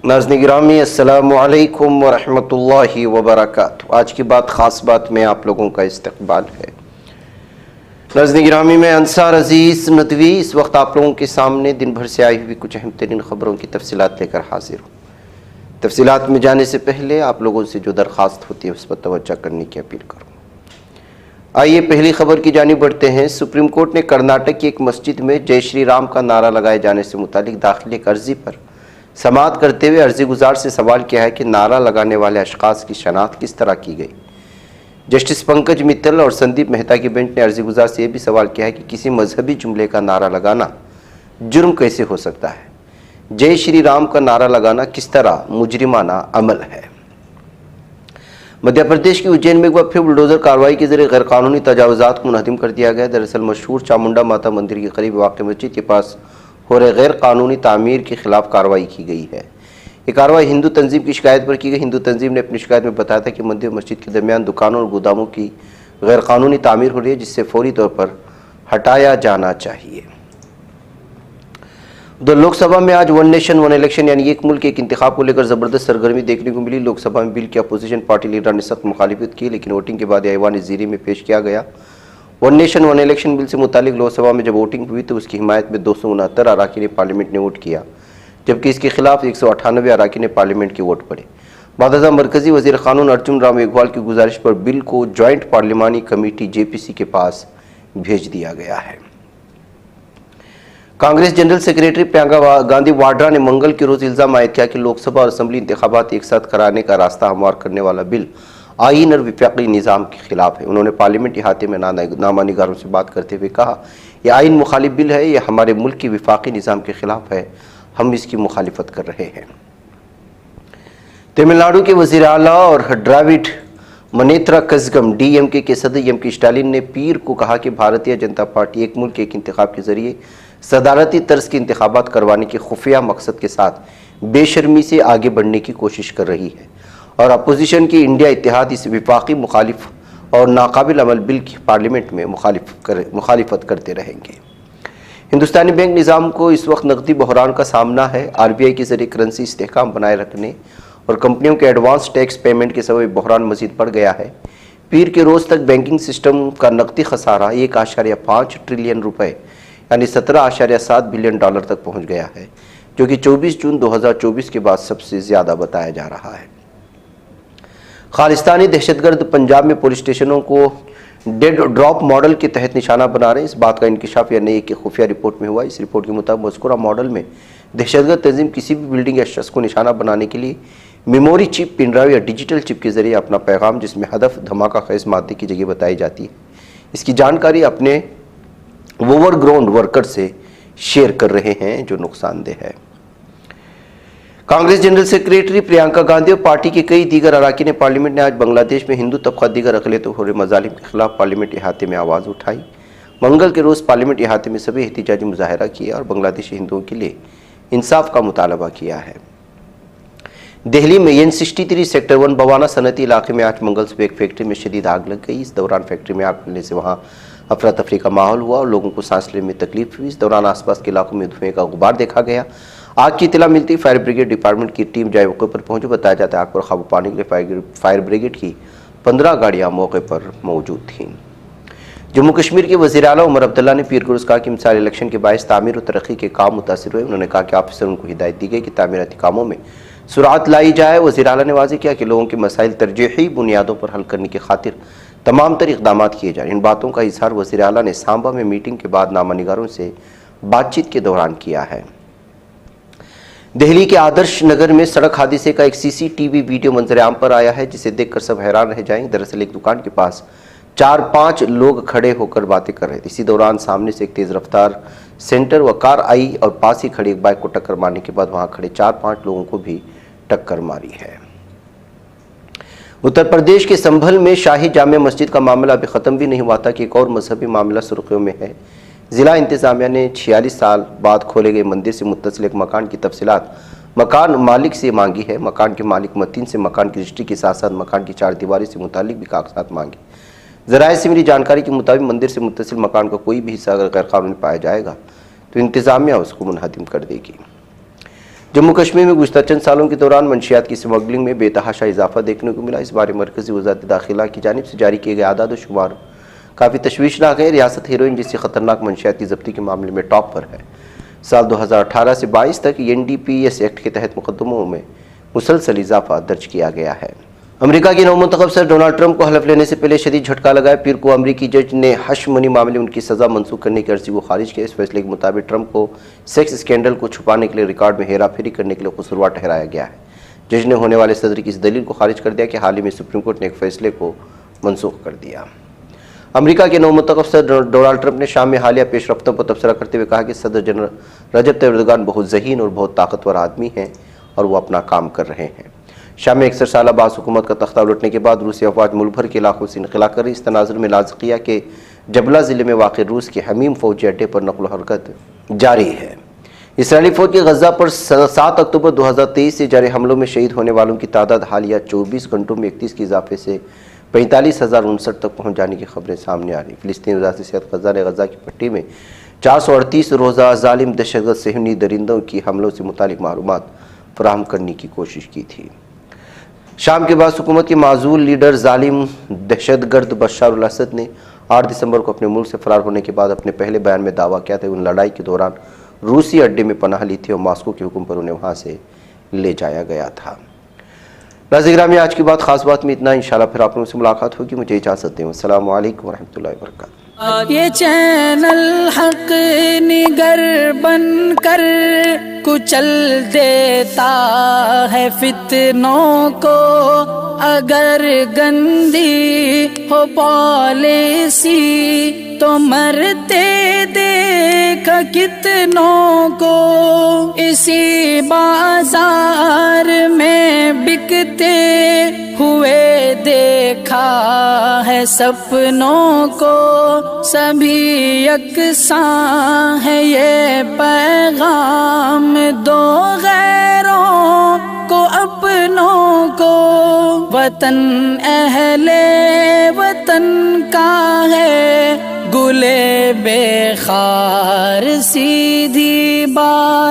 नाज़रीन गिरामी अस्सलामु अलैकुम व रहमतुल्लाहि व बरकातुहू। आज की बात ख़ास बात में आप लोगों का इस्तक़बाल है। नाज़रीन गिरामी में अंसार अज़ीज़ नदवी इस वक्त आप लोगों के सामने दिन भर से आई हुई कुछ अहम तरीन ख़बरों की तफसीलात लेकर हाजिर हूँ। तफसीलात में जाने से पहले आप लोगों से जो दरख्वास्त होती है उस पर तवज्जो करने की अपील करूँ। आइए पहली खबर की जानिब बढ़ते हैं। सुप्रीम कोर्ट ने कर्नाटक की एक मस्जिद में जय श्री राम का नारा लगाए जाने से मुतालिक दाखिल एक अर्जी पर समाअत करते हुए अर्जी गुजार से सवाल किया है कि नारा लगाने वाले अशखास की शनाख्त किस तरह की गई। जस्टिस पंकज मित्तल और संदीप मेहता की बेंच ने अर्जी गुजार से यह भी सवाल किया है कि किसी मजहबी जुमले का नारा लगाना जुर्म कैसे हो सकता है। जय श्री राम का नारा लगाना किस तरह मुजरिमाना अमल है। मध्य प्रदेश की उज्जैन में एक बार फिर बुलडोजर कार्रवाई के जरिए गैरकानूनी तजावुजात को मुनहदिम कर दिया गया। दरअसल मशहूर चामुंडा माता मंदिर के करीब वाक़ मस्जिद के पास हो रहे गैर कानूनी तामीर के खिलाफ कार्रवाई की गई है। ये कार्रवाई हिंदू तंजीम की शिकायत पर की गई। हिंदू तंजीम ने अपनी शिकायत में बताया था कि मंदिर मस्जिद के दरमियान दुकानों और गोदामों की गैर कानूनी तामीर हो रही है, जिससे फौरी तौर पर हटाया जाना चाहिए। उधर लोकसभा में आज वन नेशन वन इलेक्शन यानी एक मुल्क एक इंतखाब को लेकर ज़बरदस्त सरगर्मी देखने को मिली। लोकसभा में बिल की अपोजिशन पार्टी लीडर ने सख्त मुखालिफत की, लेकिन वोटिंग के बाद ऐवान ज़ीरी में पेश किया गया। One nation one election bill से मुतालिक लोकसभा में जब वोटिंग हुई तो उसकी हिमायत में 269 अरकान पार्लियामेंट ने वोट किया, जबकि इसके खिलाफ 198 अरकान पार्लियामेंट के वोट पड़े। बाद मरकजी वज़ीर क़ानून अर्जुन राम मेघवाल की गुजारिश पर बिल को जॉइंट पार्लिमानी कमेटी JPC के पास भेज दिया गया है। कांग्रेस जनरल सेक्रेटरी प्रियंका गांधी वाड्रा ने मंगल के रोज इल्ज़ाम आयद किया कि लोकसभा और असम्बली इंतखाबात एक साथ कराने का रास्ता हमवार करने वाला बिल आईन और विफाकी निज़ाम के खिलाफ है। उन्होंने पार्लियामेंट इहाते में नामा निगारों से बात करते हुए कहा, यह आईन मुखालिफ बिल है, यह हमारे मुल्क की विफाकी निज़ाम के खिलाफ है, हम इसकी मुखालिफत कर रहे हैं। तमिलनाडु के वज़ीर आला और द्राविड मुनेत्र कज़गम DMK के सदर MP स्टालिन ने पीर को कहा कि भारतीय जनता पार्टी एक मुल्क एक इंतखाब के जरिए सदारती तर्ज के इंतखाबात करवाने के खुफिया मकसद के साथ बेशर्मी से आगे बढ़ने की कोशिश कर रही है और अपोजिशन की इंडिया इत्तेहाद इस विफाकी मुखालिफ और नाकाबिल अमल बिल की पार्लियामेंट में मुखालिफत करते रहेंगे। हिंदुस्तानी बैंक निज़ाम को इस वक्त नकदी बहरान का सामना है। RBI के जरिए करेंसी इस्तेहकाम बनाए रखने और कंपनियों के एडवांस टैक्स पेमेंट के सबब बहरान मजीद बढ़ गया है। पीर के रोज़ तक बैंकिंग सिस्टम का नकदी खसारा 1.5 ट्रिलियन रुपये यानी 17.7 बिलियन डॉलर तक पहुँच गया है, जो कि 24 जून 2024 के बाद सबसे ज़्यादा बताया जा रहा है। खालिस्तानी दहशतगर्द पंजाब में पुलिस स्टेशनों को डेड ड्रॉप मॉडल के तहत निशाना बना रहे हैं। इस बात का इंकिशाफ NIA की खुफिया रिपोर्ट में हुआ। इस रिपोर्ट के मुताबिक मज़कूरा मॉडल में दहशतगर्द तंजीम किसी भी बिल्डिंग या शख्स को निशाना बनाने के लिए मेमोरी चिप, पिन ड्राइव या डिजिटल चिप के जरिए अपना पैगाम, जिसमें हदफ धमाका खेज मादे की जगह बताई जाती है, इसकी जानकारी अपने ओवरग्राउंड वर्कर से शेयर कर रहे हैं, जो नुकसानदेह है। कांग्रेस जनरल सेक्रेटरी प्रियंका गांधी और पार्टी के कई दीगर अरकान पार्लियामेंट ने आज बांग्लादेश में हिंदू तबका दीगर अक़लियतों हो रहे मज़ालिम के खिलाफ पार्लियामेंट इहाते में आवाज़ उठाई। मंगल के रोज़ पार्लियामेंट इहाते में सभी एहतिजाजी मुजाहरा किया और बांग्लादेशी हिंदुओं के लिए इंसाफ का मुतालबा किया है। दिल्ली में N63 सेक्टर 1 बवाना सनती इलाके में आज मंगल सुबह एक फैक्ट्री में शदीद आग लग गई। इस दौरान फैक्ट्री में आग लगने से वहाँ अफरा तफरी का माहौल हुआ और लोगों को सांस लेने में तकलीफ हुई। इस दौरान आसपास के इलाकों में धुएं का गुबार देखा गया। आग की इत्तला मिलती फायर ब्रिगेड डिपार्टमेंट की टीम जाए मौके पर पहुंची। बताया जाता है आग पर काबू पाने के लिए फायर ब्रिगेड की 15 गाड़ियां मौके पर मौजूद थीं। जम्मू कश्मीर के वज़ीर आला उमर अब्दुल्ला ने पीर को रोज़ कहा कि मिसाल इलेक्शन के बायस तामीर और तरक्की के काम मुतासिर हुए। उन्होंने कहा कि ऑफिसरों को हिदायत दी गई कि तामीराती कामों में सुरात लाई जाए। वज़ीर आला ने वाज़ेह किया कि लोगों के मसाइल तरजीही बुनियादों पर हल करने की खातिर तमाम तर इक़दाम किए जाए। इन बातों का इजहार वज़ीर आला ने सांबा में मीटिंग के बाद नामा निगारों से बातचीत के दौरान किया है। दिल्ली के आदर्श नगर में सड़क हादसे का एक CCTV वीडियो मंजर आम पर आया है, जिसे देखकर सब हैरान रह जाएंगे। दरअसल एक दुकान के पास 4-5 लोग खड़े होकर बातें कर रहे थे। इसी दौरान सामने से एक तेज़ रफ्तार सेंटर व कार आई और पास ही खड़ी एक बाइक को टक्कर मारने के बाद वहां खड़े 4-5 लोगों को भी टक्कर मारी है। उत्तर प्रदेश के संभल में शाही जामे मस्जिद का मामला अभी ख़त्म भी नहीं हुआ था कि एक और मजहबी मामला सुर्खियों में है। ज़िला इंतज़ामिया ने 46 साल बाद खोले गए मंदिर से मुत्तसिल एक मकान की तफसीलात मकान मालिक से मांगी है। मकान के मालिक मतीन से मकान की रजिस्ट्री के साथ साथ मकान की 4 दीवारी से मुतालिक भी कागजात मांगे। ज़राए से मिली जानकारी के मुताबिक मंदिर से मुत्तसिल मकान का कोई भी हिस्सा अगर गैर कानूनी पाया जाएगा तो इंतज़ामिया उसको मुनहदिम कर देगी। जम्मू कश्मीर में गुज़श्ता चंद सालों के दौरान मंशियात की स्मगलिंग में बेतहाशा इजाफा देखने को मिला। इस बारे मरकज़ी वज़ारत दाखिला की जानिब से जारी किए गए आदाद व शुमार काफ़ी तशवीशनाक है। रियासत हेरोइन जैसी ख़तरनाक मंशियात की ज़ब्ती के मामले में टॉप पर है। साल 2018 से 22 तक NDPS एक्ट के तहत मुकदमों में मुसलसल इजाफा दर्ज किया गया है। अमेरिका के नवमुंतखब सदर डोनाल्ड ट्रंप को हलफ लेने से पहले शदीद झटका लगाया। पीर को अमेरिकी जज ने हश मनी मामले में उनकी सज़ा मंसूख करने की अर्जी को खारिज किया। इस फैसले के मुताबिक ट्रंप को सेक्स स्कैंडल को छुपाने के लिए रिकॉर्ड में हेरा फेरी करने के लिए कसूरवार ठहराया गया है। जज ने होने वाले सदर की इस दलील को खारिज कर दिया कि हाल ही में सुप्रीम कोर्ट ने एक फैसले को मनसूख कर दिया। अमेरिका के नवमुंतखब सदर डोनाल्ड ट्रंप ने शाम में हालिया पेशरफ्तों पर तबसरा करते हुए कहा कि सदर जनरल रजब तैयब एर्दोगान बहुत ज़हीन और बहुत ताकतवर आदमी हैं और वो अपना काम कर रहे हैं। शाम में 61 साल बाद हुकूमत का तख्ता उलटने के बाद रूसी अफवाज मुल्क भर के इलाकों से इनखला कर इस तनाजुर में लाज़िकिया के जबला ज़िले में वाक़ रूस के हमीम फ़ौजी अड्डे पर नक़ल हरकत जारी है। इसराइली फ़ौज के गज़ा पर 7 अक्टूबर 2023 से जारी हमलों में शहीद होने वालों की तादाद हालिया 24 घंटों में 31 के इजाफे से 45,059 तक पहुँच जाने की खबरें सामने आ रही। फ़िलिस्तीन वज़ारत सेहत ग़ज़ा ने गज़ा की पट्टी में 438 रोज़ा ज़ालिम दहशतगर्द सेहनी दरिंदों की हमलों से मुतालिक मालूमात फराहम करने की कोशिश की थी। शाम के बाद हुकूमत के माजूल लीडर ज़ालिम दहशतगर्द बशार अल असद ने 8 दिसंबर को अपने मुल्क से फरार होने के बाद अपने पहले बयान में दावा किया था उन लड़ाई के दौरान रूसी अड्डे में पनाह ली थी और मॉस्को के हुक्म पर उन्हें वहाँ से ले जाया गया था। नाज़रीन में आज की बात खास बात में इतना। इंशाल्लाह फिर आप लोगों से मुलाकात होगी। मुझे इजाज़त दें। अस्सलामु अलैकुम वरहमतुल्लाहि वबरकातुहू। ये चैनल हक निगर बन कर कुचल देता है फितनों को। अगर गंदी हो पॉलिसी तो मरते देख कितनों को। इसी बाजार में बिकते हुए देखा है सपनों को। सभी यकसां है ये पैगाम दो गैरों को अपनों को। वतन अहले वतन का है गुले बेखार सीधी बात।